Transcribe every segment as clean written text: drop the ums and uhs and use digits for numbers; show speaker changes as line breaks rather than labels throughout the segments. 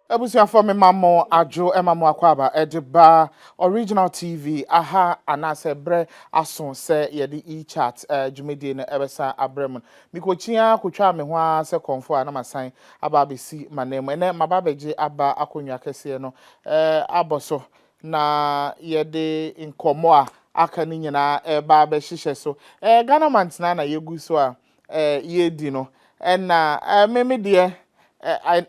Ebusia for me mamo ajo emamo akwaba ediba original TV aha anase bre ason se yedi e-chat jumedi na ebesa abrem mikochia kotwa me ho a se konfo na masan aba besi manem ene mababeje aba akonwa kese no aboso na yedi inkomo a aka ni nyina eba be hihye so Ghana mantina na yegu so a yedi no na meme de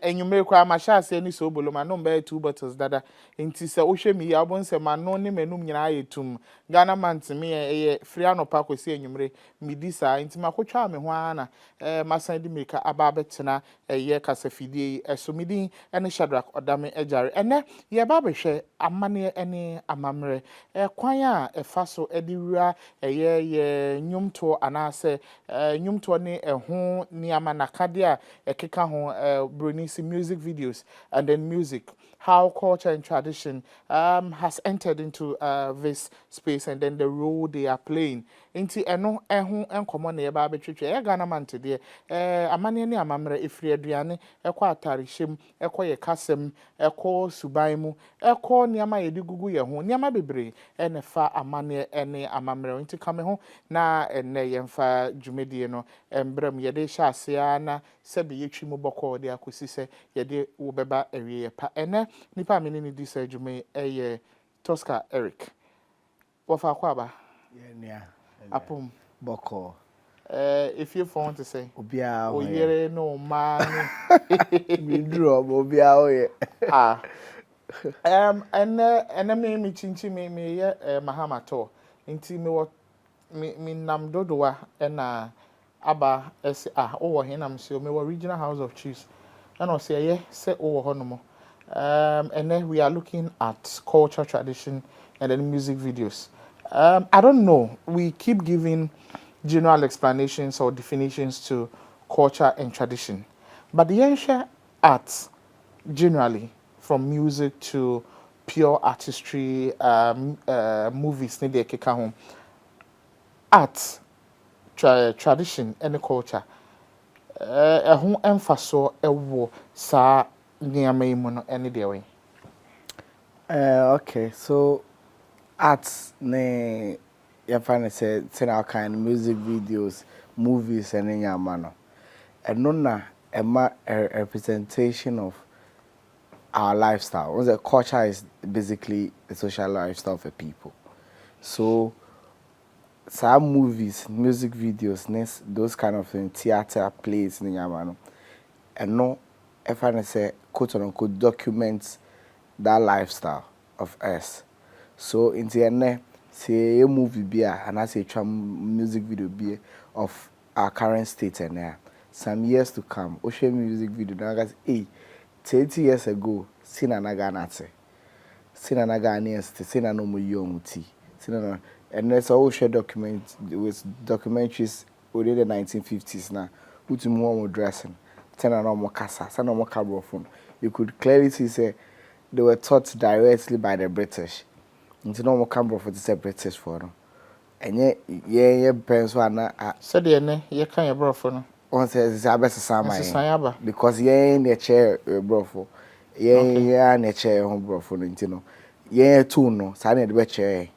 enyumere kwa mashase ni so boloma no mbe 2 bottles dada enti se wohwe mi ya obon se mano ne manum nyina ayetum Ghana mant me free anopa kwesi enyumere midi sa enti makotwa me ho ana masan di meka aba betena kasafidie eso midi ene Shadrack odame ejare ene ye ba behwe amane ene amamre kwan a efaso ediwura ye nyumto anase nyumto ne ho niama nakade a ekeka ho Brunisi music videos and then music, how culture and tradition has entered into this space and then the role they are playing. Inti eno ehun enkomo na yeba betwetwe Ghana man de amane ne amamre efri aduane ekọ atarishem ekọ ye kasem ekọ suban mu ekọ niama yedi gugu ye ho niama bebre ene fa amane ene amamre inti kame ho na ene yemfa dwumedie no embrem yede hya ase na sebe yetwi mu bokọ de akosi se yede wo beba ewie pa ene nipa amene ni di se dwume TOSCAR Eric wofa kwaba
Yeah,
apum
Boko.
If you want to say
Obia
o yere no man
we draw Obia oye.
ah and me chinchi me ye mahama to nti me wo me nam dodowa na aba ese o wo henam se me wo regional house of chiefs and o say ye se o wo hono and then we are looking at culture, tradition, and then music videos. I don't know. We keep giving general explanations or definitions to culture and tradition, but the ancient arts generally, from music to pure artistry, movies, need keka home, art, tradition, and culture. Ɛho emfaso ɛwo sa nneɛma yi mu no ɛne deɛ wɛn.
Okay, so arts ne you find say our kind of music videos, movies and in your manner. And no a representation of our lifestyle. What the culture is basically the social lifestyle for people. So some movies, music videos, those kind of things, theater, plays in your manner. And no if I say quote unquote documents that lifestyle of us. So in the end, say a movie be and I say music video be of our current state and there. Some years to come, Ocean music video now guys 30 years ago, seen anaga nate. Seen anaga next, seen no more young tea. And there's also document with documentaries within the 1950s now, put more dressing. More casa, more phone. You could clearly see say they were taught directly by the British. Into no more camera for the British for them. And yeah, parents were not.
Said the ne ye kan ye brofo no.
One says I best
Sisanyaba.
because yeah in the chair brofo. Yeah in the chair home brofo no know. Yeah too no, sign the chair.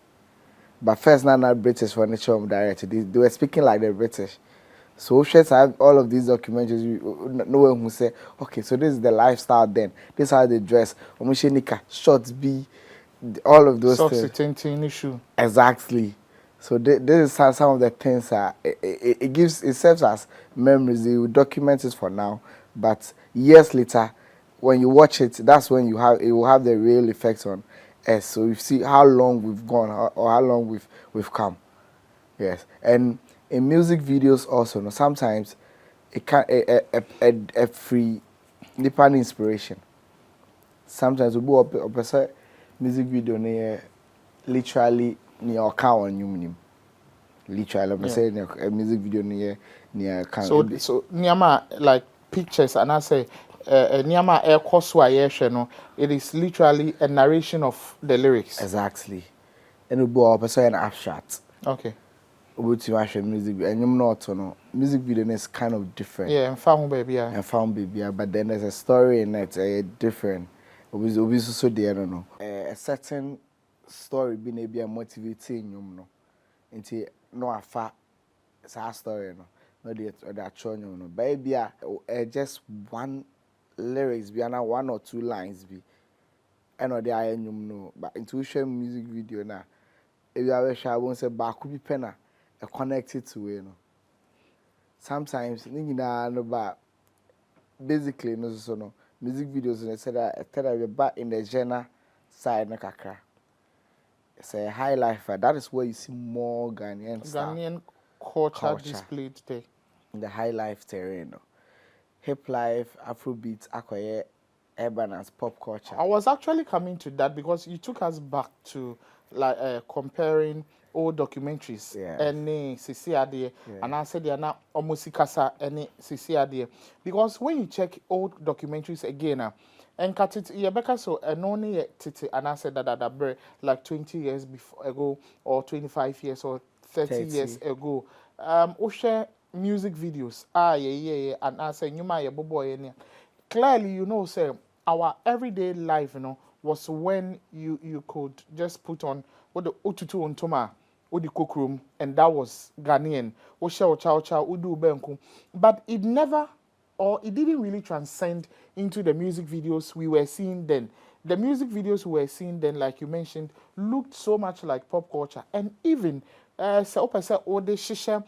But first now British for the show direct. They were speaking like the British. So shares have all of these documentaries. No one who say, okay, so this is the lifestyle. Then this is how they dress. Omushenika, shorts, be all of those
things. Issue.
Exactly. So this is some of the things that it serves as memories. They will document it for now, but years later, when you watch it, that's when it will have the real effect on us. So you see how long we've gone or how long we've come. Yes, and in music videos also, no, sometimes it can a free different inspiration. Sometimes we go up a music video near literally near account on you. Literally, I'm saying a music video near account.
So Niama like pictures and I say Niama air course no, it is literally a narration of the lyrics.
Exactly. And we go up an abstract.
Okay.
to watch a music video, and you're not no music video is kind of different.
Yeah, and found baby, yeah.
And found baby, yeah, but then there's a story in it, different. Obviously, so there, no. A certain story being able to motivate you, no. Into no afa, sad story, no. No, that show you, no. Baby, just one lyrics, be one or two lines, be. And or the I no, but intuition music video now. If you have a won't say back could be penna connected to it. No. Sometimes no but basically no so no music videos and said that back in the genre side na kakra. It's a high life that is where you see more Ghanaian
culture displayed there.
In the high life terrain. No. Hip life, Afrobeat, akoye urban as pop culture.
I was actually coming to that because you took us back to like comparing old documentaries and CCRD and I said they are now almost Kasa and CCRD because when you check old documentaries again and cut it Rebecca so and only titi and I said that like 20 years before ago or 25 years or 30 years ago share music videos and I said you might boy clearly you know say our everyday life, was when you could just put on what the otutu ontoma, what the cook room, and that was Ghanaian. What chow chow, udu benku. But it never, or it didn't really transcend into the music videos we were seeing then. The music videos we were seeing then, like you mentioned, looked so much like pop culture, and even all the shisha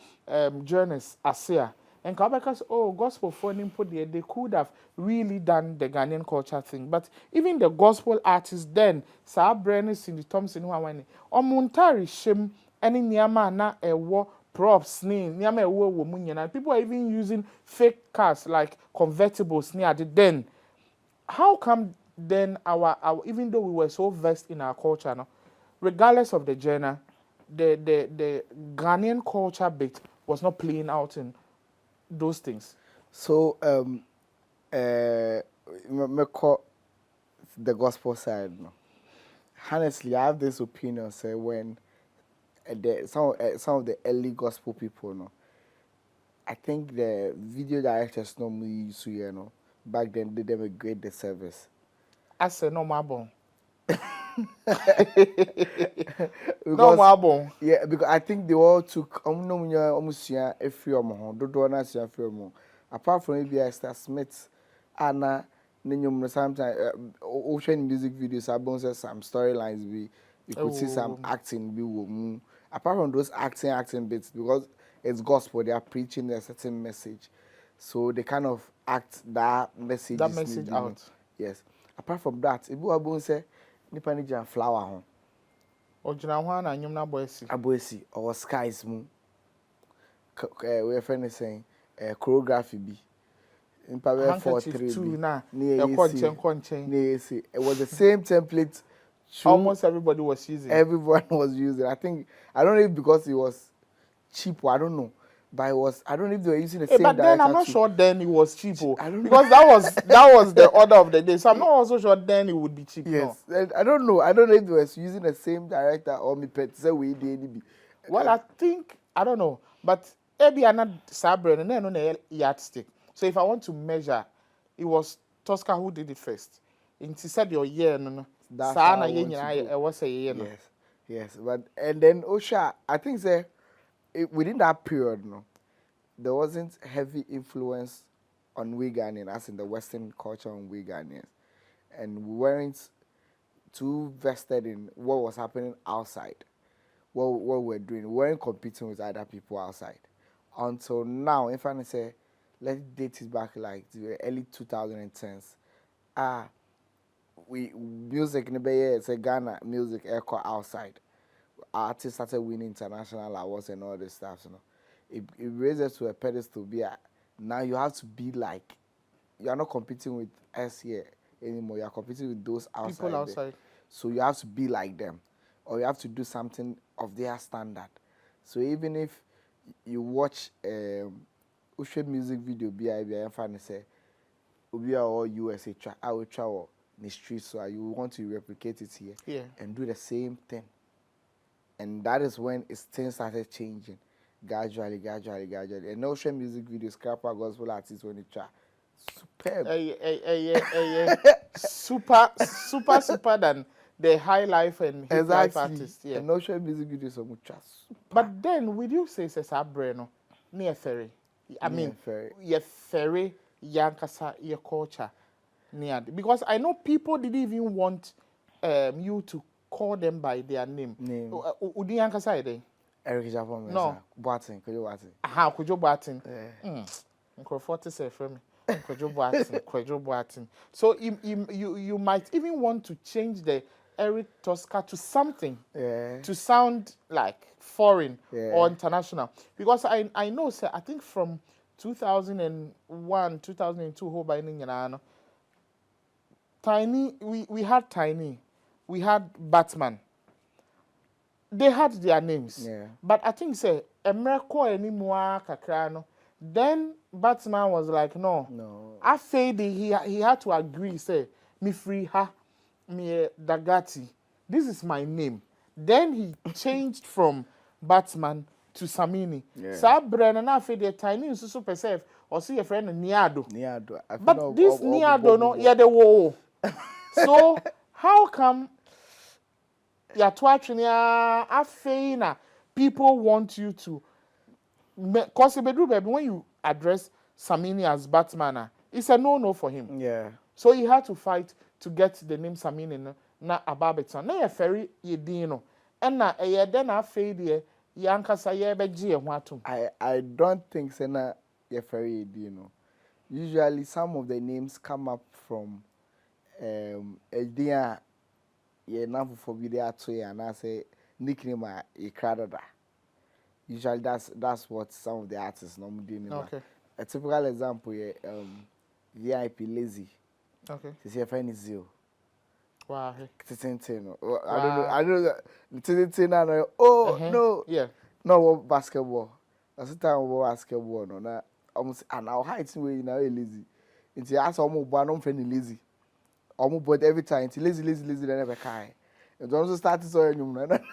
journalists are and because gospel for input they could have really done the Ghanaian culture thing. But even the gospel artists then, Sir Brennan, Cindy Thompson, who are winning, Muntari Shim, any Niama na a war props, Niama woman, people are even using fake cars like convertibles near the then. How come then our even though we were so versed in our culture, regardless of the genre, the Ghanaian culture bit was not playing out in those things?
So me call the gospel side no. Honestly, I have this opinion say when some of the early gospel people no, I think the video directors normally used to back then did them a great disservice.
I said no mabon.
Yeah, because I think they all took almost a few apart from maybe Esther Smith, Anna, sometimes ocean music videos, I some storylines be you could see some acting be apart from those acting bits because it's gospel, they are preaching a certain message. So they kind of act that message
out.
Yes. Apart from that, if you say nipa ni jam flower ho
Ojina ho na anyum na
aboesi or skies mu we friend is saying choreography bi nipa be 4-3
na
it was the same template
almost everybody was using.
Everyone was using. I think I don't know if because it was cheap or I don't know. But it was, I don't know if they were using the same
but then I'm not sure then it was cheap.
I don't know.
Because that was the order of the day. So I'm not also sure then it would be cheap.
Yes. No. I don't know. I don't know if they were using the same director or me pet say we did.
Well, I think I don't know. But maybe I'm not Sabre and then on a yardstick. So if I want to measure, it was TOSCAR who did it first. And he said your year no.
That's how I
was a year.
Yes. Yes. But and then Osha, I think say within that period, there wasn't heavy influence on we Ghanaians, as in the Western culture on we Ghanaians. And we weren't too vested in what was happening outside, what we were doing. We weren't competing with other people outside. Until now, if I say, let's date it back like to the early 2010s. Music in the Ghana music echo outside. Artists started winning international awards and all this stuff. It raises to a pedestal. Now you have to be like, you are not competing with us here anymore. You are competing with those outside.
People outside.
So you have to be like them, or you have to do something of their standard. So even if you watch Ushe music video, I'm fine to say, we are all USA, I will travel in the streets, so you want to replicate it here and do the same thing. And that is when things started changing. gradually. And no share music videos, scrapper gospel artists when it try. Superb.
Super than the high life and hip life artists. Yeah.
And no share music videos so much.
But then, would you say Sabreno near ferry? I mean, your ferry, Yankasa, your culture near because I know people didn't even want you to call them by their name. Udi Yankasa ide?
Eric Japon.
No.
Boating, could you Boating?
Aha, could you Boating? Microphone say from me. Kwejo Boating. So you might even want to change the Eric TOSCAR to something to sound like foreign or international. Because I know, sir, I think from 2001, 2002, who by Tiny, we had Tiny, we had Batman. They had their names. But I think, say, America anymore kakrano. Then Batman was like, no. I said he had to agree, say, me free ha, me Dagati. This is my name. Then he changed from Batman to Samini. Sabrina na fe the tiny so per se or see a friend Niado. But this Niado no yeah the wo. So how come ya twatchnia afeina people want you to cause bedru baby when you address Samini as Batman, it's a no for him. So he had to fight to get the name Samini na ababeton. Na ye ferry ye dino. And na ye then afei de yankasa ye beji ye ho atom.
I don't think say na ye ferry ye dino. Usually some of the names come up from a dia ye na for bi dey ato ya na say nickname a kradada. Usually that's what some of the artists normally do.
Okay.
A typical example here, VIP Lazy.
Okay.
This your friend is Zio.
Wow.
Tintino. I don't know that. Tintino. Oh no.
Yeah.
No basketball. That's the time of basketball. No, na almost an hour height way now lazy. It's ask almost one on friend lazy. Almost but every time it's lazy they never kind. It also started so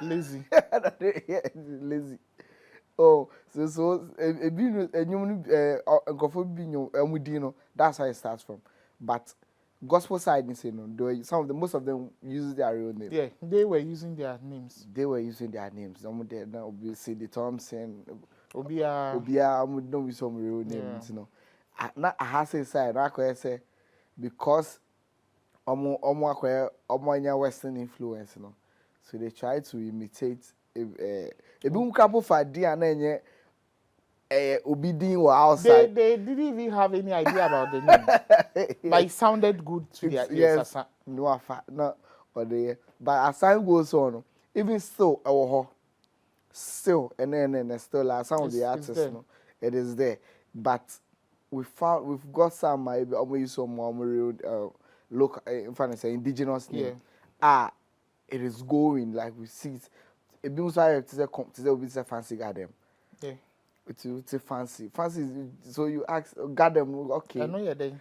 lazy.
Lazy. Oh, so a human that's how it starts from. But gospel side, you know, most of them use their real name.
Yeah, they were using their names.
Some of them obviously the Thompson,
Obia,
don't use some real names, you know. Not a hassle side, I say because Western influence, you know. So they try to imitate a boom couple for DNA obedient or outside.
They didn't even have any idea about the name. But it sounded good to their ears.
Yes, no, but as time goes on, even still, and then still, like some of the artists, no, it is there. But we've got some maybe almost some more local, in fact, say indigenous name. It is going like we see it. It becomes like it's a fancy garden.
Yeah.
It's a fancy. So you ask garden, okay.
I know you're there.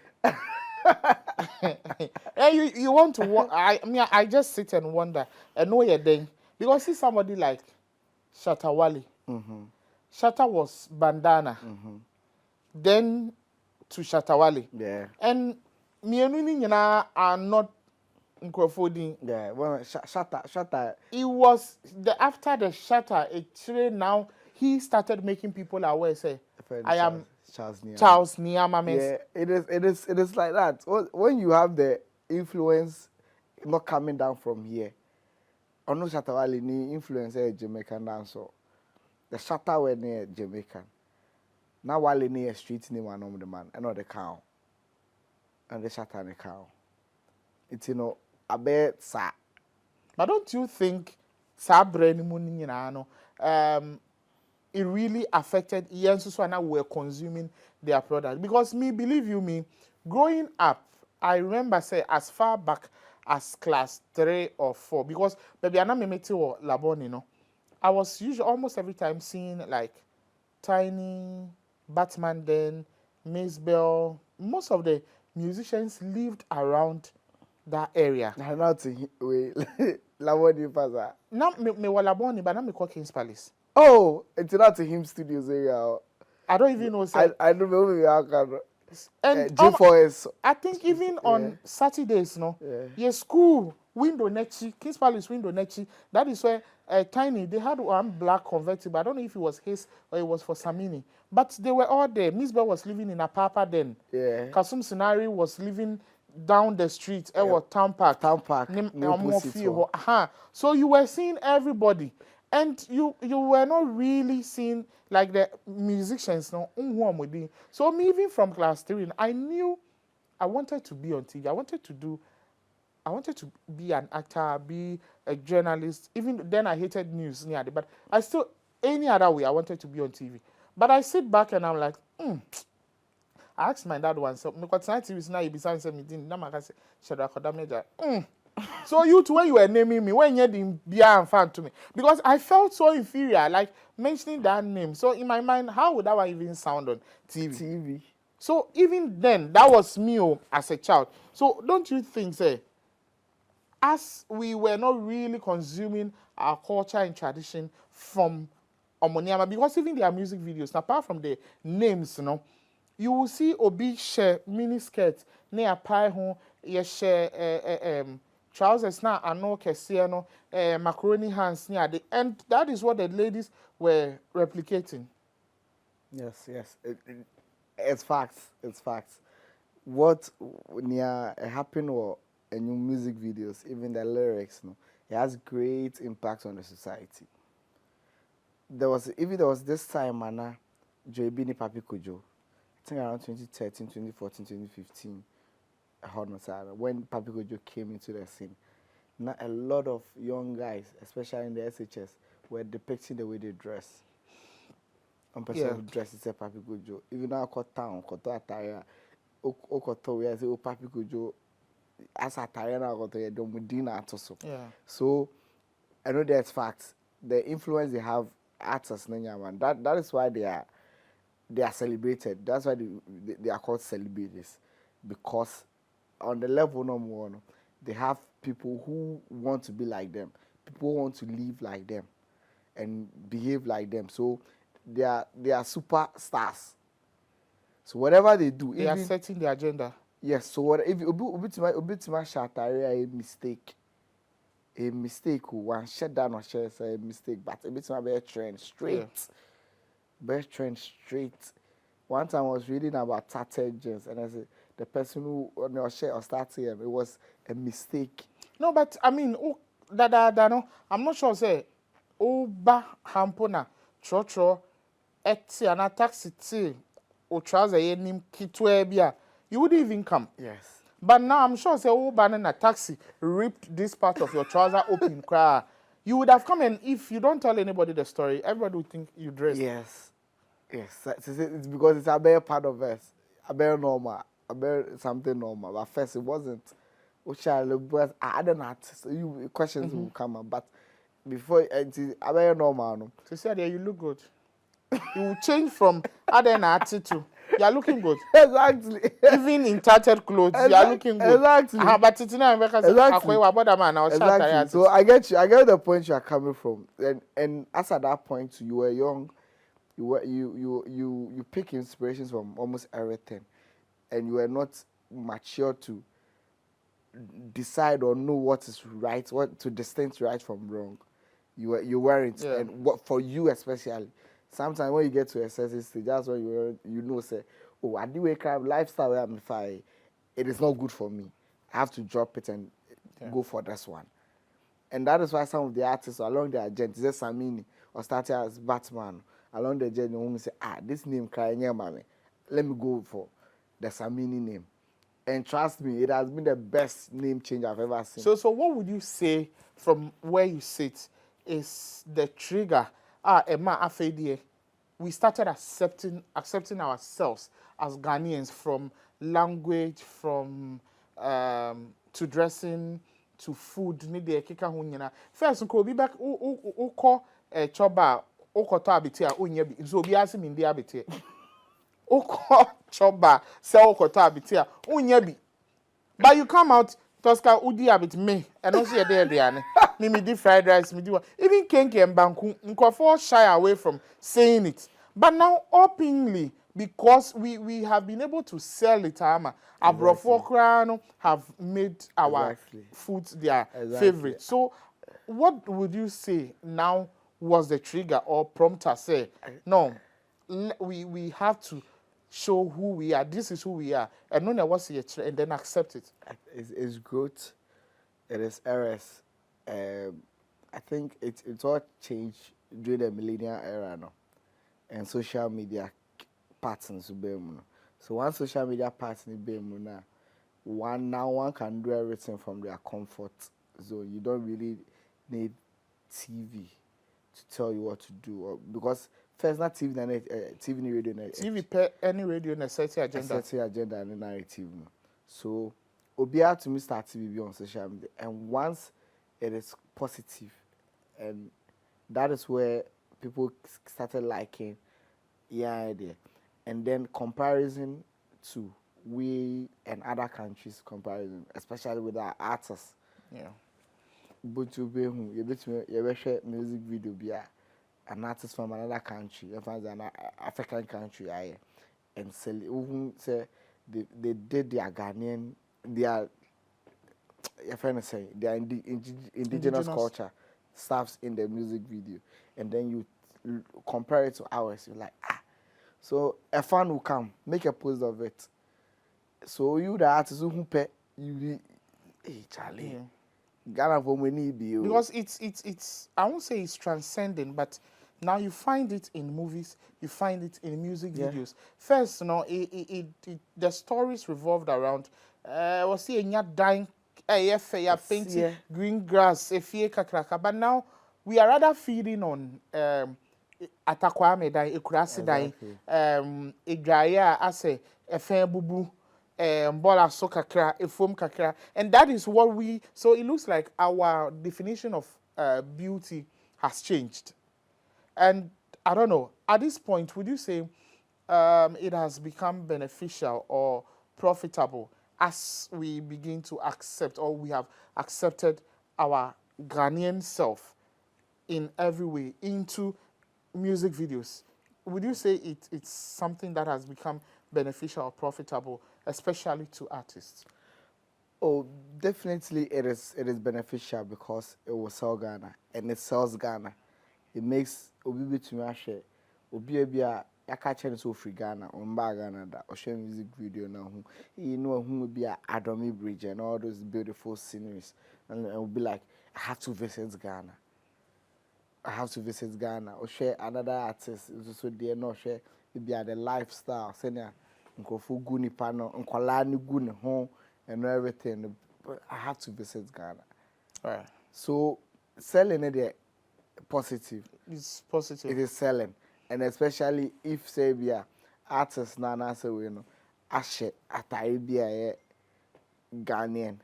You want to I just sit and wonder. I know you're there. Because see somebody like Shatawali. Shatta was bandana. Then to Shatawali.
Yeah.
And me and are not Nkrofodin.
Yeah, well, Shatta.
It was after the Shatta, now he started making people aware. Say, I am Charles Niyama.
Yeah, it is like that. When you have the influence not coming down from here, I know Shatta Wale ni influence Jamaican dancer. The Shatta were near Jamaican. Now Wale near street name one of the man, another cow, and the Shatta and the cow. It's a bit sad.
But don't you think Sabre it really affected Ian Suswana were consuming their product? Because believe you, growing up, I remember say as far back as class 3 or 4, because baby Anamemeti or Labon, I was usually almost every time seeing like Tiny, Batman, then Miss Bell. Most of the musicians lived around that area.
Not Laboni Paza.
Now me wala Laboni, but now me call Kings Palace.
Oh, it's not to him studios area.
I don't even know. Sir.
I don't know maybe I can.
And
J4S.
I think even on Saturdays, no, your school window nechi, Kings Palace window nechi. That is where Tiny, they had one black convertible. I don't know if it was his or it was for Samini, but they were all there. Miss Bell was living in a Papa then.
Yeah.
Kasum Sinari was living down the street. Town park.
Town park.
So you were seeing everybody. And you were not really seeing like the musicians, no. So me, even from class 3, I knew I wanted to be on TV. I wanted to be an actor, be a journalist. Even then, I hated news, but I still any other way I wanted to be on TV. But I sit back and I'm like, I asked my dad once, because tonight TV is now you be saying something. Now I say, should I call that major? So you too, when you were naming me, when you didn't be a fan to me, because I felt so inferior, like mentioning that name. So in my mind, how would that one even sound on TV? So even then, that was me as a child. So don't you think, say, as we were not really consuming our culture and tradition from Omoniama, because even their music videos, apart from the names, you will see Obi share mini skirts, near pie home, share trousers now and no kesiano, macaroni hands near the and that is what the ladies were replicating.
Yes. It's facts. What near happened or in new music videos, even the lyrics, it has great impact on the society. There was this time, Anna, Joy Bini Papi Kojo, I think around 2013, 2014, 2015. When Papi Kojo came into the scene, now a lot of young guys, especially in the SHS, were depicting the way they dress. One person who dresses a Papi Kojo. Even now, town, attire, we say, Papi Kojo, as attire now, So, I know that's facts. The influence they have artists, that is why they are celebrated. That's why they are called celebrities, because on the level number one, they have people who want to be like them, people who want to live like them, and behave like them. So they are superstars. So whatever they do,
they are setting the agenda.
Yes. So what if Obitima Shatari a mistake, one shut down or share a mistake, but Obitima be a trend straight. Best trend straight. One time I was reading about tattered jeans, and I said the person who on your share or started it was a mistake.
No, but I mean, no, I'm not sure. Say, ba hampona, cho, eti ana taxi tea, or trouser yenim kitwebia. You wouldn't even come.
Yes.
But now I'm sure say, banana taxi ripped this part of your trouser open. Cry. You would have come, and if you don't tell anybody the story, everybody would think you dressed.
Yes. It's because it's a better part of us. A better normal. A better something normal. But first it wasn't. But I don't know. So questions will come up. But before it's a better normal. No.
So say there you look good. You will change from other attitude. You are looking good.
Exactly.
Even in tattered clothes, you are looking good.
Exactly.
But it's not
exactly. So I get you. I get the point you are coming from. And as at that point, you were young. You pick inspirations from almost everything, and you were not mature to decide or know what is right, what to distinguish right from wrong. You weren't, and what for you especially. Sometimes when you get to a certain stage, that's when you know say, oh, I do wake up lifestyle where I'm fine. It is not good for me. I have to drop it and go for this one. And that is why some of the artists along their journey, just Samini or started as Batman, along the journey, when we say, this name crying mommy, let me go for the Samini name. And trust me, it has been the best name change I've ever seen.
So what would you say from where you sit is the trigger? We started accepting ourselves as Ghanaians, from language, from to dressing, to food. First, we be back. Uko choba, uko to abitia, unyebi. So be asking in the abitia. Uko choba, sell uko to abitia, unyebi. But you come out, TOSCAR udi abit me, and also there. me di fried rice, me di one. Even kenke and banku, nkofo shy away from saying it. But now openly, because we have been able to sell it, Abrofo Krano have made our foods their favorite. So what would you say now was the trigger or prompter say, no, we have to show who we are. This is who we are. And no was it and then accept it.
It's growth. It is errors. I think it's all changed during the millennial era now. And social media patterns will be. So one social media pattern be now. One can do everything from their comfort zone. You don't really need TV to tell you what to do, or because first not TV, TV, radio,
TV, any radio, and a certain agenda.
A certain agenda and narrative. So, Obia to me start TV on social media, and once it is positive, and that is where people started liking idea, and then comparison to we and other countries comparison, especially with our artists.
Yeah.
But you be who you share music video be an artist from another country, an African country, and say they did their Ghanaian, their say their indigenous culture stuffs in the music video, and then you compare it to ours, you're like so a fan will come, make a post of it. So you the artist who pay you Charlie.
Yeah.
Ghana for many
because it's I won't say it's transcending, but now you find it in movies, you find it in music videos. First, the stories revolved around was see a dying painting green grass, kakraka. But now we are rather feeding on Atakwame dai, Ekurasi dai, Idraya ase, Efe bubu. Bola so kakra, efom kakra, and that is what we. So it looks like our definition of beauty has changed, and I don't know. At this point, would you say it has become beneficial or profitable as we begin to accept, or we have accepted our Ghanaian self in every way into music videos? Would you say it's something that has become beneficial or profitable, especially to artists?
Oh, definitely it is beneficial because it will sell Ghana and it sells Ghana. It makes obi to me share obi a catch it so free Ghana on Ghana that or share music video now you know who will be a Adomi Bridge and all those beautiful sceneries, and it will be like I have to visit Ghana. I have to visit Ghana or share another artist so they not share maybe the lifestyle senior nkofu guni pano nkwala ni guni home and everything. I have to visit Ghana.
Right.
So selling it positive.
It's positive.
It is selling, and especially if say be a artist na say we know ashe atai be a Ghanaian,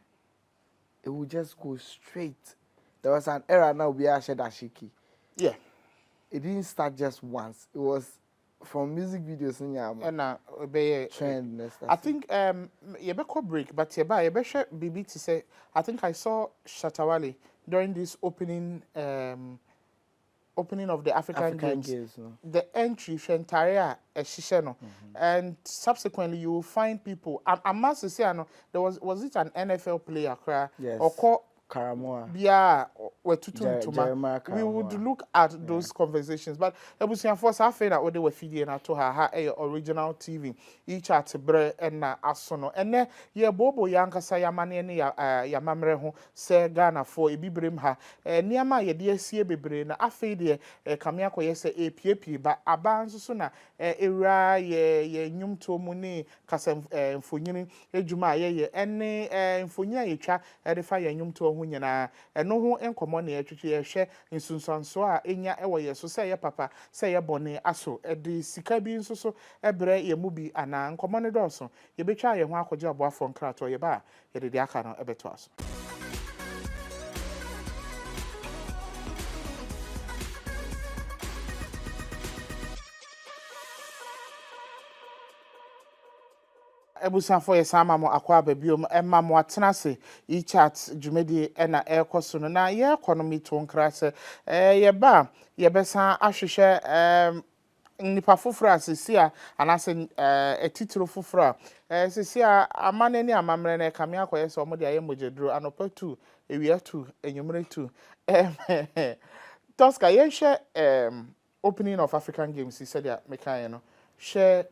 it will just go straight. There was an era now we ashe dashiki.
Yeah.
It didn't start just once. It was from music videos in
Yama.
Trend.
I think yebeko break, but yeba share BB to say I think I saw Shatawale during this opening of the African Games.
No?
The entry Shentaria Shisheno. And subsequently you will find people. I must say there was it an NFL player
yes.
or call
Karamoa.
Yeah, we would look at those conversations, but ebusian for say that they were feeding to her original TV each at bre and asono and ye bobo yanka sayamane ne ya mamre ho se Ghana for ebibrim ha niama ye de asie bebre na afei de kamia koye se epiepie ba aba nso so na ewra ye nyum to mu ne kasam mfonyini edwuma ye ene mfonyina yetwa e de fa ye nyum to ho nyina eno ho enkomo na yetwetwe ye hwe nsunsanso a enya ewo ye so se ye papa se ye bone aso e de sika bi nso so ebre ye mu bi ana nkomo ne doso ye betwa ye ho akogye aboafo nkrato ye ba ye de aka no ebeto aso. ebusan for yesama mo akwa babiom emma mo atena se e chat dwumedi na ekoso no na ye economy to nkra se ye ba ye besa ahwehwe nipa foforo asisi a anase etitiro foforo a sisi a amane ni amamre na kame akoye se omo de aye mojeduro anopa 2 ewia 2 enyumre 2 TOSCAR ye hwe opening of African Games he said ya mekan no share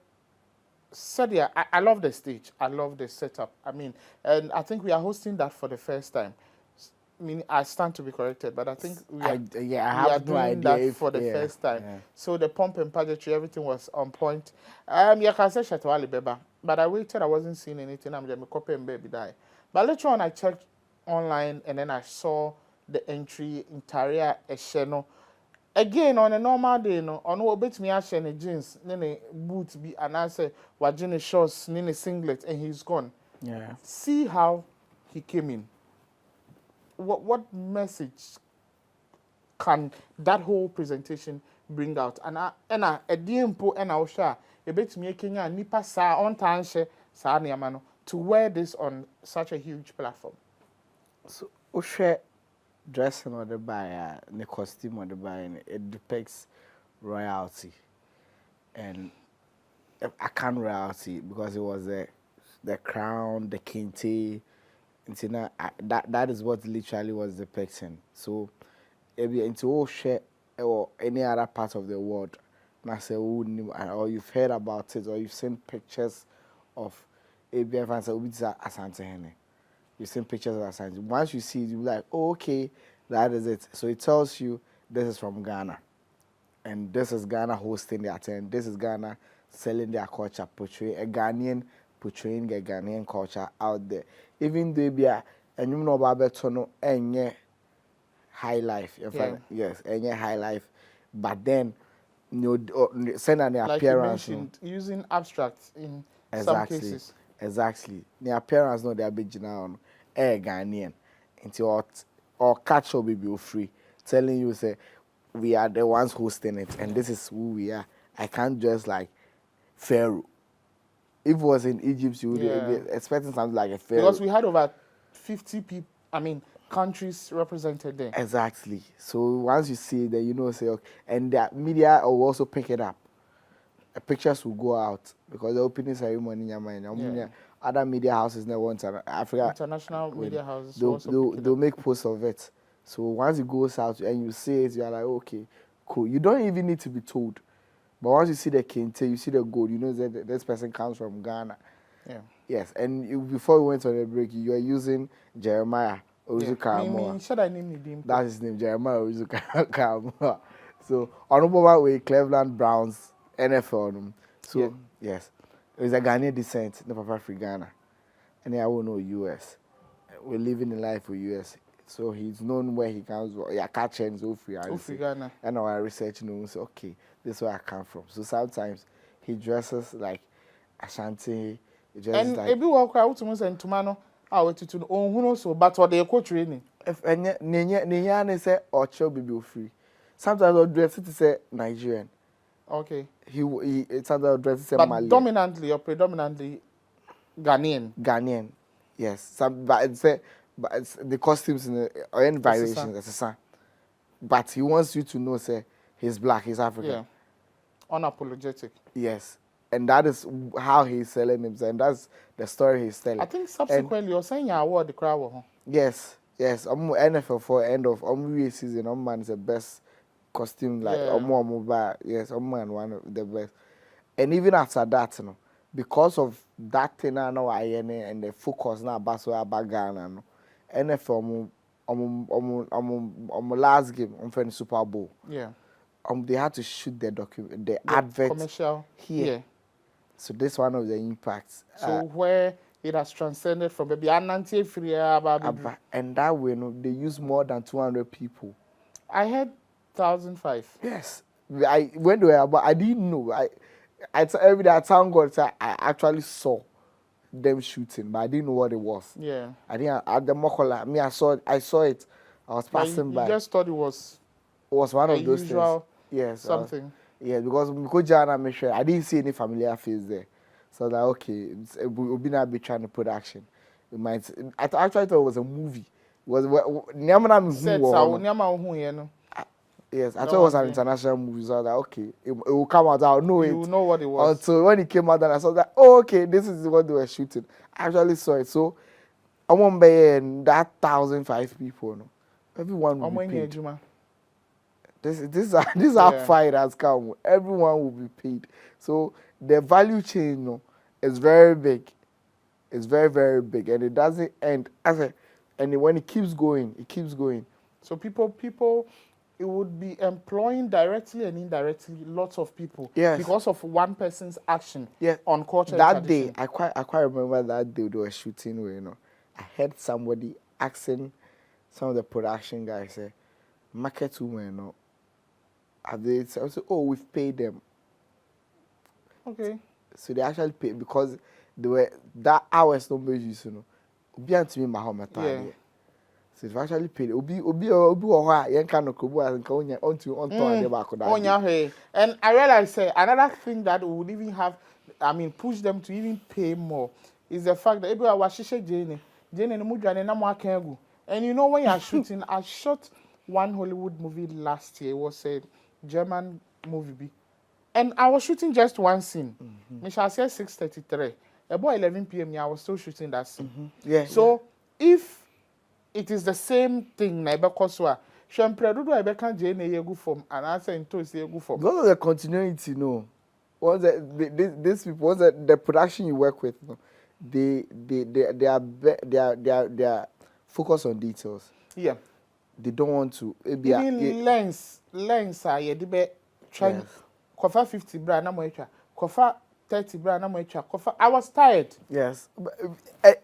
Sadia, I love the stage. I love the setup. I mean, and I think we are hosting that for the first time. I mean, I stand to be corrected, but I think we are,
I
we are
have no
doing
idea
that
if
for the
yeah,
first time.
yeah.
So the pomp and pageantry, everything was on point. Yeah, I said Shatawali Beba, but I waited. I wasn't seeing anything. I'm just copy and baby die. But later on, I checked online and then I saw the entry in Taria Esheno. Again, on a normal day, no, on what bet me ashene jeans, nene boots be and answer wajine shorts, nene singlet, and he's gone.
Yeah.
See how he came in. What message can that whole presentation bring out? And a diempo and I share a bit me Kenya nipa sa on tanshe sa niamano to wear this on such a huge platform.
So Oshe dressing or the buy the costume or the buy it depicts royalty and I can't royalty because it was the crown, the kente, and that is what literally was depicting. So if you into Oshe or any other part of the world, na say or you've heard about it or you've seen pictures of ABF and say Asante Hene. You've seen pictures of Asante. Once you see it, you're like, oh, okay, that is it. So it tells you this is from Ghana. And this is Ghana hosting their tent. This is Ghana selling their culture, portraying a Ghanaian culture out there. Even though be a and you know about Betono and high life.
Yeah.
Yes, and high life. But then send an
Like
appearance.
you mentioned, using abstracts in some
Exactly.
cases.
Exactly. The appearance no they are big now Ghanaian. Until or catch up baby free. Telling you say we are the ones hosting it and this is who we are. I can't just like Pharaoh. If it was in Egypt, you would be expecting something like a Pharaoh.
Because we had over 50 people, countries represented there.
Exactly. So once you see it, then you know, say, okay. And the media will also pick it up. The pictures will go out because the opening ceremony, other media houses never want Africa.
International media houses
they'll make posts of it. So once it goes out and you see it, you're like, okay, cool. You don't even need to be told. But once you see the kente, you see the gold, you know that this person comes from Ghana.
Yeah.
Yes, and before we went on the break, you were using Jeremiah Owusu-Karamoah. That's his name, Jeremiah Owusu-Karamoah. So, honorable way, Cleveland Browns, NFL. So, yes, he's a Ghanaian descent, no Papa free Ghana. And I will know US. We're living in life for US. So he's known where he comes from. Yeah, catching so free.
Ghana.
And our research knows, okay, this is where I come from. So sometimes he dresses like Ashanti.
And every walk out to Musa and Tumano, I went to own who knows, but what they coach training.
If Ninya say or child be free. Sometimes I'll dress it to say Nigerian.
Okay.
He sometimes I'll dress it to say Malian.
Dominantly or predominantly
Ghanaian. Yes. But it's the costumes in or any variations. That's a son. But he wants you to know, say, he's black, he's African.
Yeah. Unapologetic.
Yes. And that is how he's selling himself. And that's the story he's telling.
I think subsequently you're saying you award the crowd.
Yes. Yes. NFL for end of season, man is the best costume, like yes, man one of the best. And even after that, because of that thing now and the focus now about Ghana, NFL last game on Super Bowl.
Yeah.
They had to shoot the advert
commercial
here. So this one of the impacts.
So where it has transcended from maybe Anantie free
and that way they use more than 200 people.
I heard 1,005.
Yes. I went there, but I didn't know. I every day I thank God I actually saw them shooting, but I didn't know what it was.
Yeah.
I didn't at the Mokola. I saw it. I was passing by.
You just thought it was
one of those
usual
things. Yes.
Something.
Yeah, because Jana made sure I didn't see any familiar face there. So that okay, we'll be not be trying to production. It might. Actually thought it was a movie. Was Nyamana
Set
who
out nyama who you know.
yes, I
That
thought it was
one
an
thing.
international movie. So I was like, okay, it will come out. I'll know
You
it.
know what it was.
Until when it came out, then I saw that. Oh, okay, this is what they were shooting. I actually saw it. So I won't be in that 1,005 people. No, everyone will be paid.
Juma.
This is how
Yeah.
far it has come. Everyone will be paid. So the value chain, is very big. It's very, very big, and it doesn't end. And when it keeps going, it keeps going.
So people, it would be employing directly and indirectly lots of people.
Yes.
Because of one person's action.
Yeah.
On culture
That
and tradition.
day, I quite remember that day they were shooting. Where I heard somebody asking some of the production guys, say, "Market women, have they?" So I said, "Oh, we've paid them."
Okay.
So they actually paid because they were that hours numbers Obi and me my
Yeah.
So they've actually paid. Obi oha yen kan no kobu as nka onya on ade ba ko that.
Onya hey. And I realize another thing that would even have, push them to even pay more is the fact that everyone was shisha Jane no mudwane na mo aka. And you know when you are shooting, I shot one Hollywood movie last year. It was a German movie. And I was shooting just one scene. Me shall say 6:33. About 11 p.m. I was still shooting that scene.
Yeah.
So if it is the same thing na because wa shempredudu ebe kan je na yegu form and answer into is yegu form.
Because of the continuity, Once these people, once the production you work with, they are focused on details.
Yeah.
They don't want to.
Even lens ye de be try
Yes.
kofa 50 bra na mo etwa. Kofa 30 bra na mo etwa. Kofa I was tired.
Yes,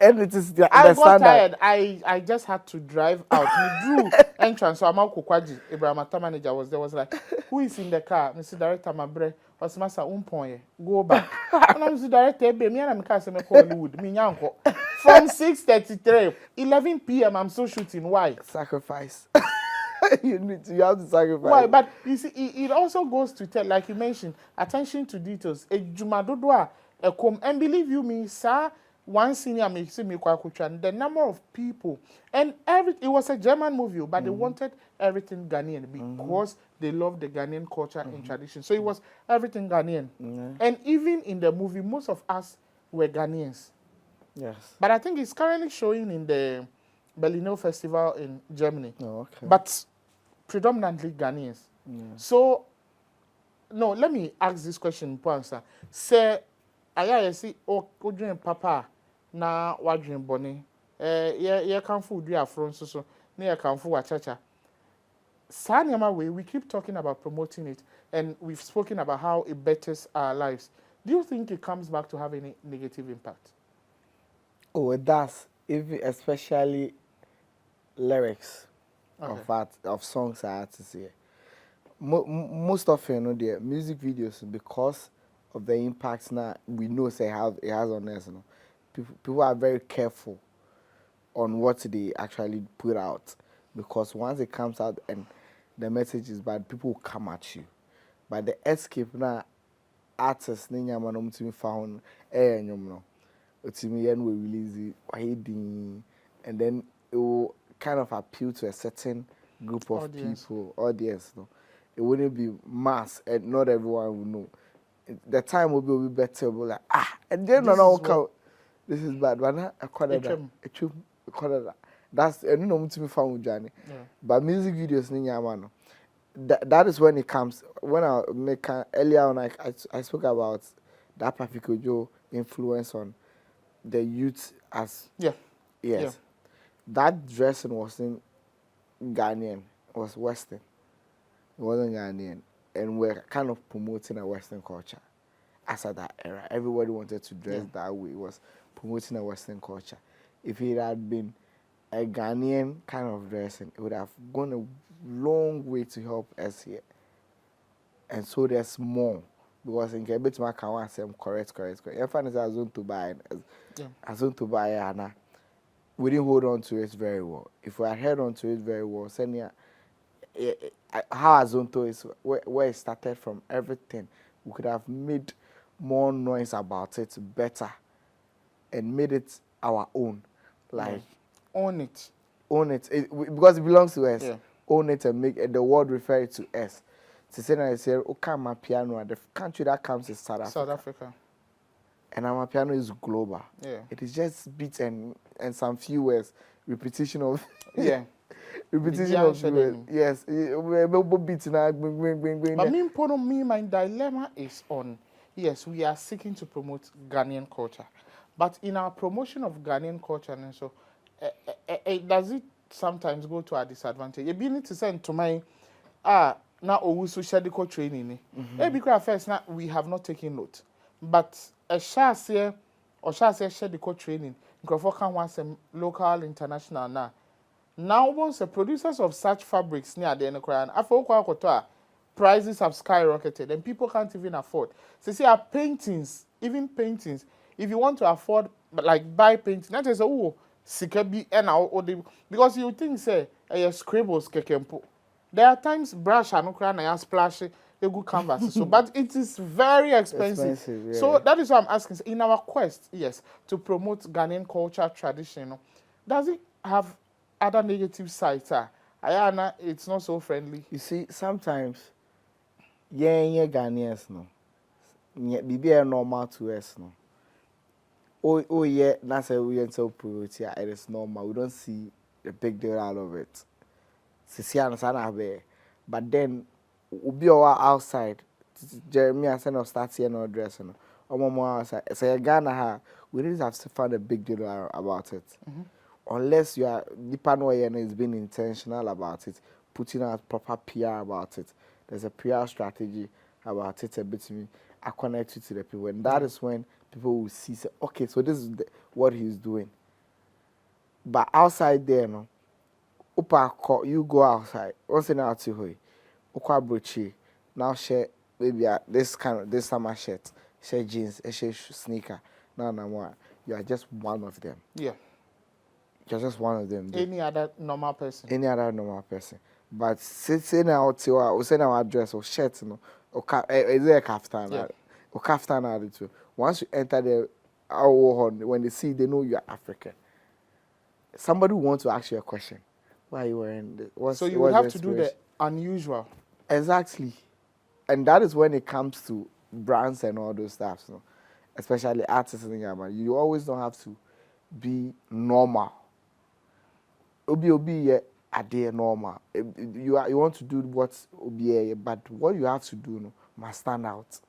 and it is the
I got
standard.
tired. I just had to drive out. Me drew entrance. So I'm out Kokwaji. Abraham Atta manager was there. Was like, who is in the car? Mr. Director, my bre. Was massa umpoye. Go back. And I'm Mr. Director. Me and I'm car. Me call Hollywood. Me nyanko. From 6:33, 11 p.m. I'm still shooting. Why?
Sacrifice. You have to sacrifice.
Why? But you see, it also goes to tell, like you mentioned, attention to details. A jumadodwa, a come, and believe you me, sir. One senior me see me kwakuchan. The number of people and it was a German movie, but they wanted everything Ghanaian because they love the Ghanaian culture and tradition. So it was everything Ghanaian. And even in the movie, most of us were Ghanaians.
Yes.
But I think it's currently showing in the Berliner Festival in Germany.
Oh, okay.
But predominantly Ghanaians. So, no, let me ask this question, Pansa. Say, I see, dream papa, na wadrin boni. Yeah, can food we are from so near can food wachacha. Sanyama way, we keep talking about promoting it, and we've spoken about how it betters our lives. Do you think it comes back to have any negative impact?
Oh, it does. Especially lyrics of songs I had to say. Most of the music videos, because of the impacts now we know say it has on us. People are very careful on what they actually put out, because once it comes out and the message is bad, people will come at you. But the escape now, artists ni nyama no mutimi found nyom no. Utimi yen we release it, and then it will kind of appeal to a certain group of audience. No, it wouldn't be mass, and not everyone will know. The time will be better. We'll like and then this is bad. But not a quarter that. That's and no mutimi found Johnny. But music videos ni nyama no. That is when it comes. When I make earlier on, I spoke about that Papico influence on the youth as that dressing wasn't Ghanaian, it was Western. It wasn't Ghanaian, and we're kind of promoting a Western culture. As at that era, everybody wanted to dress that way. It was promoting a Western culture. If it had been a Ghanaian kind of dressing, it would have gone a long way to help us here. And so there's more. Because in Quebec, my can say correct. If I say I zone to buy Anna, we didn't hold on to it very well. If we had held on to it very well, how I zone to is where it started from, everything, we could have made more noise about it better and made it our own. Like
own it.
Own it, because it belongs to us.
Yeah.
Own it and make the word refer to us. To say that I say, okay, my piano, the country that comes is South Africa.
South Africa.
And our piano is global.
Yeah.
It is just beats and some few words, repetition of
Yeah.
repetition of few words. Yes. Beats now.
But my dilemma is on. Yes, we are seeking to promote Ghanaian culture, but in our promotion of Ghanaian culture, and so does it sometimes go to our disadvantage? You need to send to my now Owusu Shadiko training. Because first now we have not taken note, but a share or share Shadiko training. Because can want some local, international now. Now, once the producers of such fabrics near the end, after prices have skyrocketed and people can't even afford. So, see, our paintings, even paintings, if you want to afford, like buy painting, not just sikabi and because you think say scribbles kekempo. There are times brush and and splash a good canvas. So, but it is very expensive.
Yeah.
So that is why I'm asking. In our quest, yes, to promote Ghanaian culture tradition, does it have other negative sides? Ayana, it's not so friendly.
You see, sometimes, yeah, Ghanaians no, be normal to us no. Oh yeah, that's a we enter priority. It is normal. We don't see a big deal out of it. But then, we be outside. Jeremy said no start here no dress no. More outside. Say Ghana we didn't have to find a big deal about it. Unless you are deeper no is being intentional about it, putting out proper PR about it. There's a PR strategy about it a bit to me. I connect you to the people, and that is when people will see say, okay, so this is what he's doing. But outside there, no, you go outside. Once in out to Ukwa brochi. Now share maybe this summer shirt, share jeans, share sneaker. No. You are just one of them.
Yeah.
You're just one of them.
Any other normal person.
But say now our dress or shirt, no, or is there a kaftan?
Yeah.
Or kaftan too. Once you enter the when they see, they know you are African. Somebody wants to ask you a question. Why are you wearing this?
So you would have to do the unusual.
Exactly. And that is when it comes to brands and all those stuff, no? Especially artists in Ghana. You always don't have to be normal. Obi are normal. You want to do what Obi, but what you have to do no, must stand out.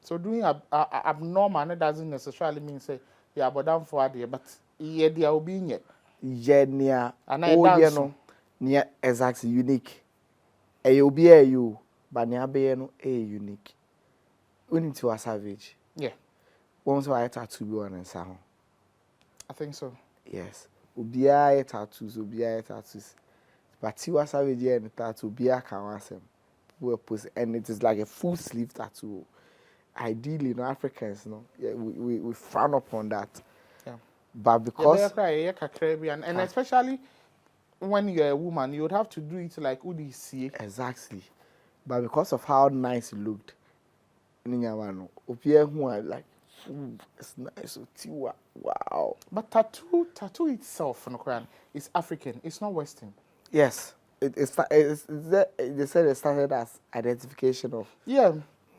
So doing abnormal doesn't necessarily mean say yeah, but down for idea, but yeah, they are being yet.
Yeah, near
no,
near exactly unique. You'll be a you, but near be no a unique. We need to a savage.
Yeah.
Once I tattoo be one and sound.
I think so.
Yes. Ubia tattoos, but you are savage and tattoo Ubia can and it is like a full sleeve tattoo. Ideally, no Africans, no, yeah, we frown upon that.
Yeah.
But because
and especially when you're a woman, you would have to do it like Udi see.
Exactly. But because of how nice it looked, Ubia who are like it's nice. Wow.
But tattoo itself, is African. It's not Western.
Yes. They said it started as identification of.
Yeah.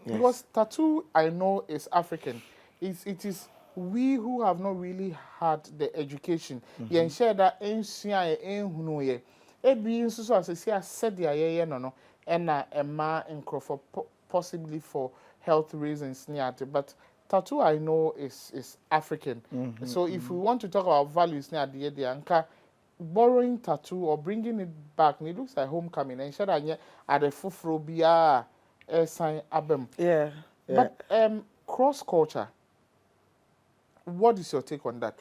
Yes.
Because tattoo, I know, is African. It is we who have not really had the education. You share that no, and possibly for health reasons. But tattoo, I know, is African. So if we want to talk about values, borrowing tattoo or bringing it back, it looks like homecoming. And share that at the fufrobia sign abem.
Yeah.
But cross culture. What is your take on that?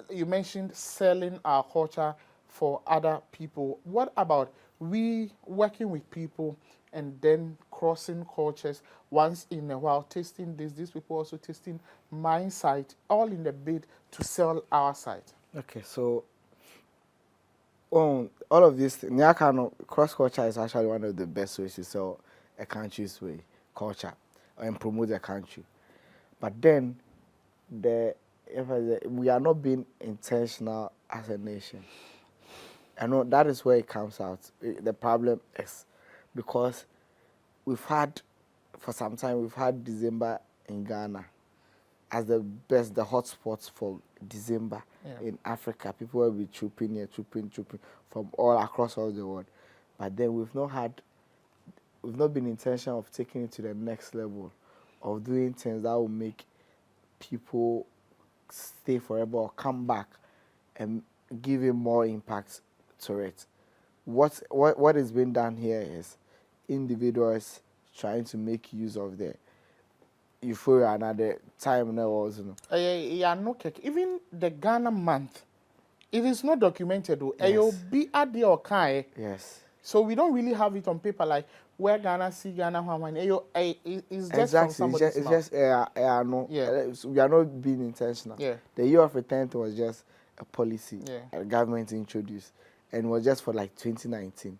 You mentioned selling our culture for other people. What about we working with people and then crossing cultures once in a while, tasting this, these people also tasting my side, all in the bid to sell our side?
Okay, so all of this, cross culture is actually one of the best ways to sell a country's culture. and promote the country. But then we are not being intentional as a nation. I know that is where it comes out. The problem is because we've had, for some time, we've had December in Ghana as the hotspots for December in Africa. People will be trooping here, trooping from all across all the world. But then we've not been intentional of taking it to the next level, of doing things that will make people stay forever or come back and give it more impact to it. What is being done here is individuals trying to make use of the euphoria and the time now was, you know.
Yeah, no cake. Even the Ghana month, it is not documented.
Yes.
Be at the Okai.
Yes.
So we don't really have it on paper like where Ghana see Ghana Haman. It's just
Exactly.
from somebody's
It's
mouth.
just no.
Yeah.
We are not being intentional.
Yeah.
The year of return was just a policy
Yeah.
a government introduced, and was just for like 2019,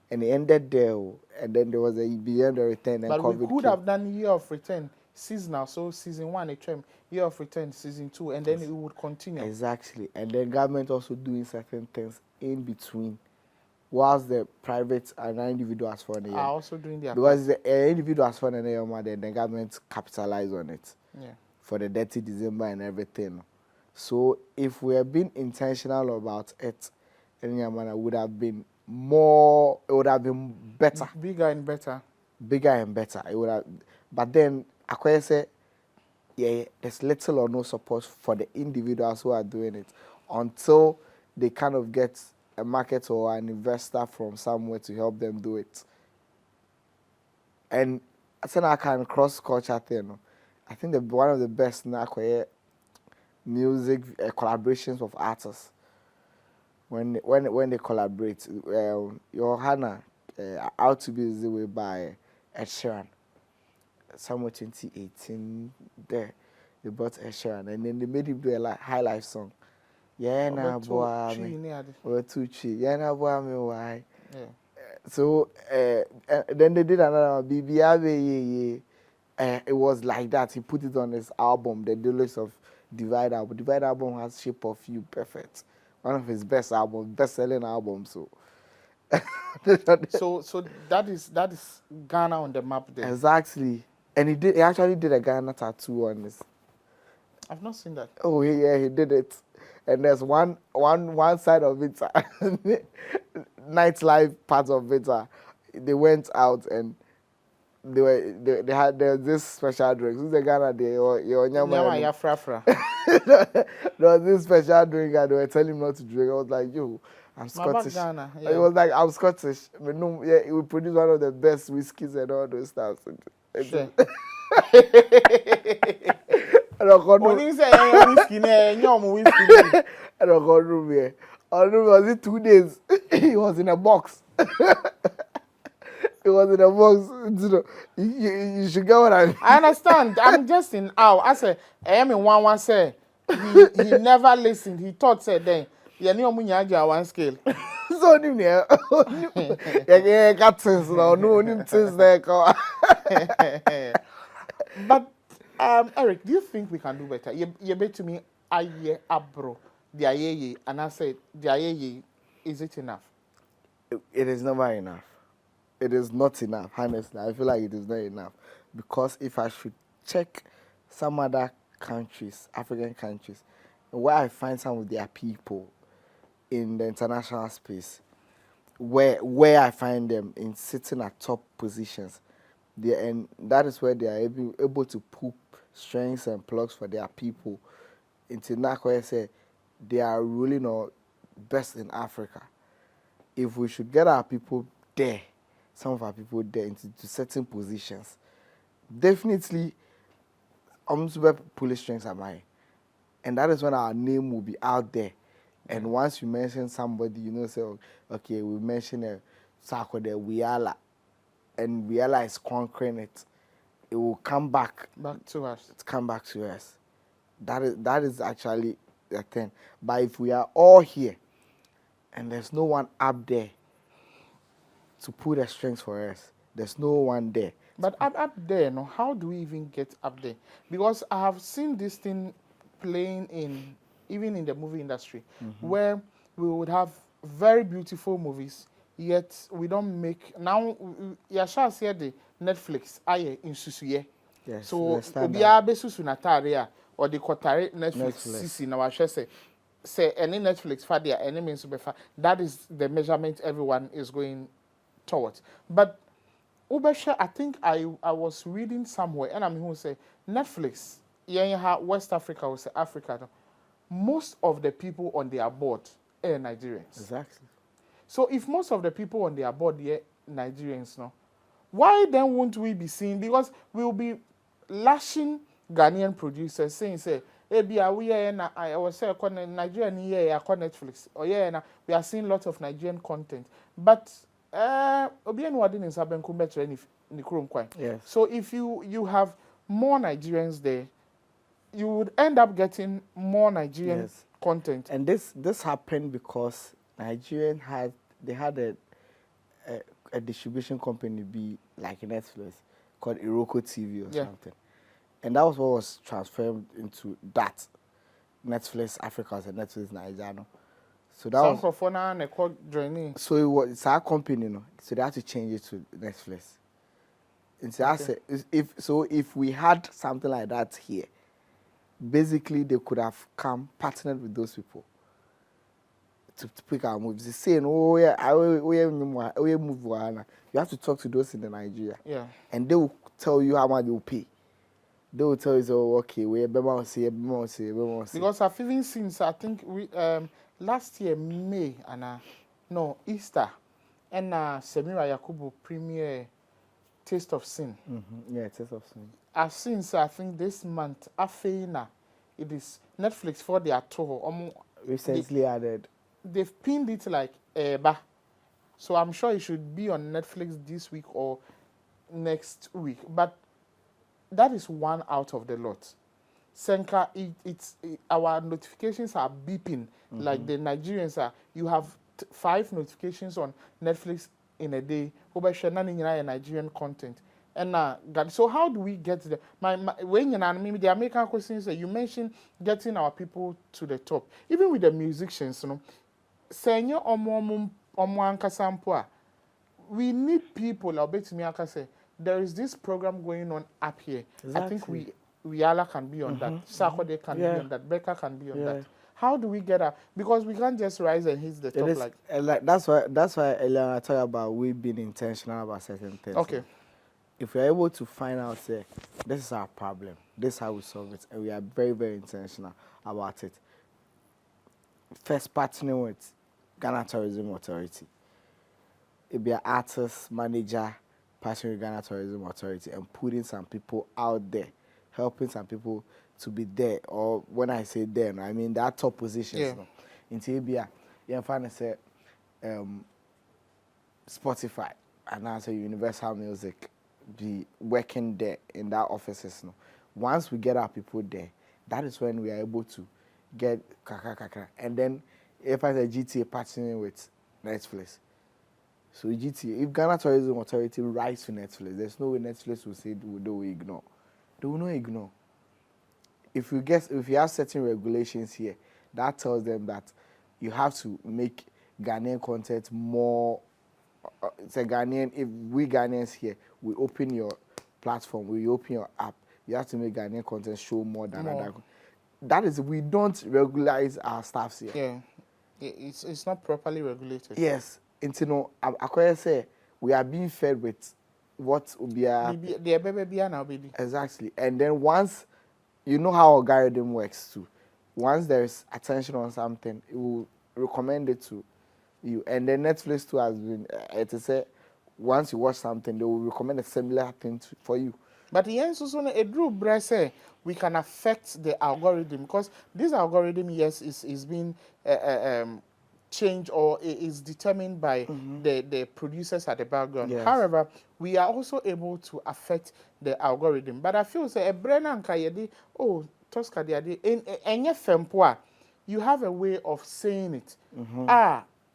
and it ended there. And then there was a beyond the return and
But
COVID
we could
came.
have done year of return seasonal. So season 1 a term, year of return season 2, and then it would continue.
Exactly, and then government also doing certain things in between, whilst the private and individuals for the
Are also doing their
because the individuals for the government capitalize on it.
Yeah.
For the dirty December and everything. So if we have been intentional about it, it would have been more. It would have been better,
Bigger and better.
bigger and better. It would have, but then I say, yeah, there's little or no support for the individuals who are doing it until they kind of get a market or an investor from somewhere to help them do it. And I said I can cross culture thing. I think one of the best now music collaborations of artists when they collaborate. Johanna Out to Be the Way by Ed Sheeran. Somewhere 2018 there they brought Ed Sheeran and then they made him do a high life song. Yeah, na boy me. Or too cheap. Yeah, na boy me why.
Yeah.
So then they did another one, BBA. It was like that. He put it on his album, The Deluxe of Divide album. Divide album has Shape of You, perfect. One of his best albums, best-selling albums. So,
so that is Ghana on the map there.
Exactly, and he actually did a Ghana tattoo on this.
I've not seen that.
Oh yeah, he did it. And there's one side of it, nightlife part of it. They went out and there was this special drink. Who's the Ghana day? There was this special drink and they were telling him not to drink. I was like, yo, I'm Scottish.
Ghana, yeah.
It was like, I'm Scottish. I mean, no, yeah, we produce one of the best whiskeys and all those stuff.
Sure.
I don't know.
When you say whiskey, whiskey.
I don't go room here. Was it 2 days? He was in a box. It was in a box. You know, you should get what I mean.
I understand. I'm just in awe. I say, I am in one say he never listened. He thought said then. You know munyaja one scale.
So nim here. Yeah, got things now. No nim things there.
But Eric, do you think we can do better? You bet to me aye abro the aye and I said the aye, is it enough?
It is never enough. It is not enough, honestly. I feel like it is not enough. Because if I should check some other countries, African countries, where I find some of their people in the international space, where I find them in sitting at top positions, and that is where they are able to put strengths and plugs for their people. Into Nakwe say they are really not best in Africa. If we should get our people there, some of our people there into certain positions, definitely police strengths are mine. And that is when our name will be out there. And once you mention somebody, you know, say, okay, we mention a Sako de Wiala, and Wiala is conquering it, it will come back
to us.
It's come back to us. That is actually the thing. But if we are all here, and there's no one up there to put the strength for us, There's no one there.
But up there, no, how do we even get up there? Because I have seen this thing playing in even in the movie industry, where we would have very beautiful movies, yet we don't make now. Yeah, shall say the Netflix aye in susuye.
Yes,
So
the standard.
obiara be susu na tare or the kotare Netflix
Netflix.
sisi na wa say any Netflix fa there any means be fa. That is the measurement everyone is going towards. But Ubesha, I think I was reading somewhere, and I'm who say Netflix, yeah, West Africa or say Africa, no, most of the people on their board are Nigerians.
Exactly.
So if most of the people on their board are Nigerians, no, why then won't we be seeing? Because we will be lashing Ghanaian producers saying, say, hey, we are I was say Nigerian here, Netflix, or yeah, we are seeing lots of Nigerian content, but obian wadin in Sabenku better any Nikrum Kwai.
Yes.
So if you have more Nigerians there, you would end up getting more Nigerian content.
And this happened because Nigerian had a distribution company be like Netflix called Iroko TV or something. And that was what was transferred into that Netflix Africa as a Netflix Nigeria. So that was
joining.
So it's our company, you know. So they had to change it to Netflix. And so if we had something like that here, basically they could have partnered with those people to pick our movies. They're saying, oh yeah, move. You have to talk to those in the Nigeria.
Yeah.
And they will tell you how much they will pay. They will tell you, oh, okay,
because I've even seen, I think we last year May and no Easter and Semira Yakubu premiere Taste of Sin.
Yeah, Taste of Sin.
I've seen, I think this month Afeina, it is Netflix for their tour.
Recently added.
They've pinned it like Eba, so I'm sure it should be on Netflix this week or next week. But that is one out of the lot. Senka, our notifications are beeping like the Nigerians are. You have 5 notifications on Netflix in a day. Nigerian content. And so how do we get there? When the American question is, you mentioned getting our people to the top. Even with the musicians, you know, senior we need people. I'll bet me say there is this program going on up here. Exactly. I think we all can be on that. Sakode can be on that. Becca can be on that. How do we get up? Because we can't just rise and hit the top
like that's why earlier I talk about we being intentional about certain things.
Okay.
If we're able to find out, say, this is our problem, this is how we solve it, and we are very, very intentional about it. First, partnering with Ghana Tourism Authority. It be an artist, manager, partnering with Ghana Tourism Authority, and putting some people out there, helping some people to be there. Or when I say there, I mean that top positions.
Yeah.
No? In TBA, you find say Spotify and also Universal Music. Be working there in that offices. No? Once we get our people there, that is when we are able to get kaka. And then if I say GTA partnering with Netflix, so GTA, if Ghana Tourism Authority writes to Netflix, there's no way Netflix will say they will ignore. They will not ignore. If you have certain regulations here, that tells them that you have to make Ghanaian content more. It's a Ghanaian. If we Ghanaians here, we open your platform, we open your app, you have to make Ghanaian content show more than other. That is, we don't regularize our staffs here.
Yeah, it's not properly regulated.
Yes, and you know, I say we are being fed with what will be exactly, and then once you know how algorithm works too, once there's attention on something, it will recommend it to you, and then Netflix too has been it is a once you watch something they will recommend a similar thing for you.
But the answer is a Drew Bresse we can affect the algorithm because this algorithm is being changed or is determined by the producers at the background. Yes. However, we are also able to affect the algorithm. But I feel say a Brennan Kayedi TOSCAR in any fempoa you have a way of saying it.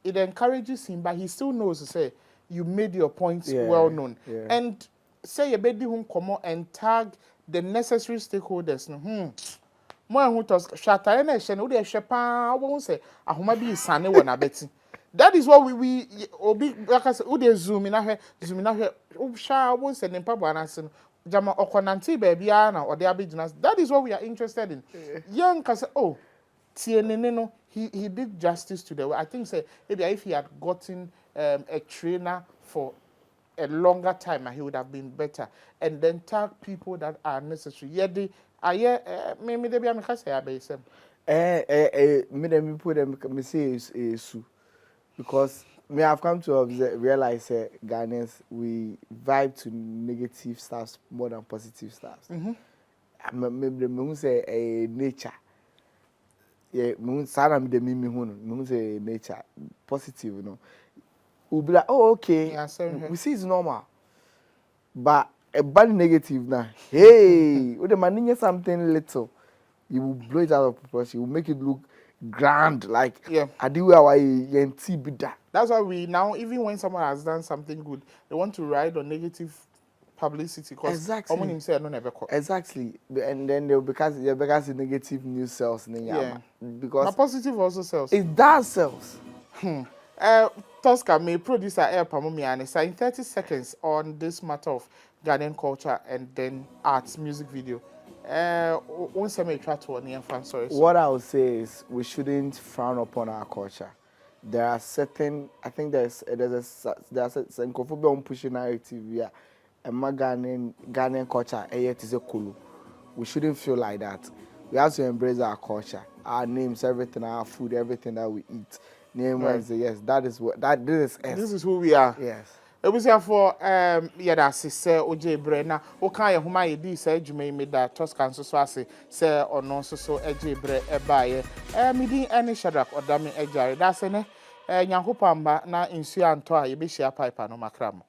It encourages him, but he still knows to say you made your points
Yeah,
well known.
yeah.
And say you bedi hum come and tag the necessary stakeholders. Mo ehun tos shata na ehye no de ehwe pa wo say ahoma bi isane wo na beti. That is what we obi like I say wo de zoom na hwe wo sha wo say nempa bo anase no jama okonante ba bia na ode abegina. That is what we are interested in. Young ka say oh TNN no he did justice to the I think say maybe if he had gotten a trainer for a longer time he would have been better and then tag people that are necessary. Yeah, the me dey be am ka say abesem.
Me them put them me say is because me have come to realize Ghanaians we vibe to negative stuff more than positive stuff. Me say nature. Yeah, me sana me dem me hu no. Me say nature positive no. We'll be like, oh okay,
Yeah,
we see it's normal. But a bad negative now. Hey, with the man something little, you will blow it out of proportion. You will make it look grand, like
Yeah.
I do our bida.
That's why we now, even when someone has done something good, they want to ride on negative publicity because
Exactly.
someone himself no never caught.
Exactly, and then they'll because the negative news sells.
Yeah.
Because
But positive also sells.
it does sells.
TOSCAR may producer air Pamomi and in 30 seconds on this matter of Ghanaian culture and then arts music video.
What I would say is we shouldn't frown upon our culture. There are certain, I think there's a xenophobia pushing narrative here. And my Ghanaian culture, it is a kulu. We shouldn't feel like that. We have to embrace our culture, our names, everything, our food, everything that we eat. Name right. Yes, that is what this is.
This is who we are.
Yes.
It was here for yeah that say OJ Brenna. O kan ye homa ye di say dwuma me da TOSCAR so ase say ono so OJ Bre e ba ye. Me din any Shadrack Odame ejare. Da se ne nyankopamba na insu anto a ye be hia pipe no makram.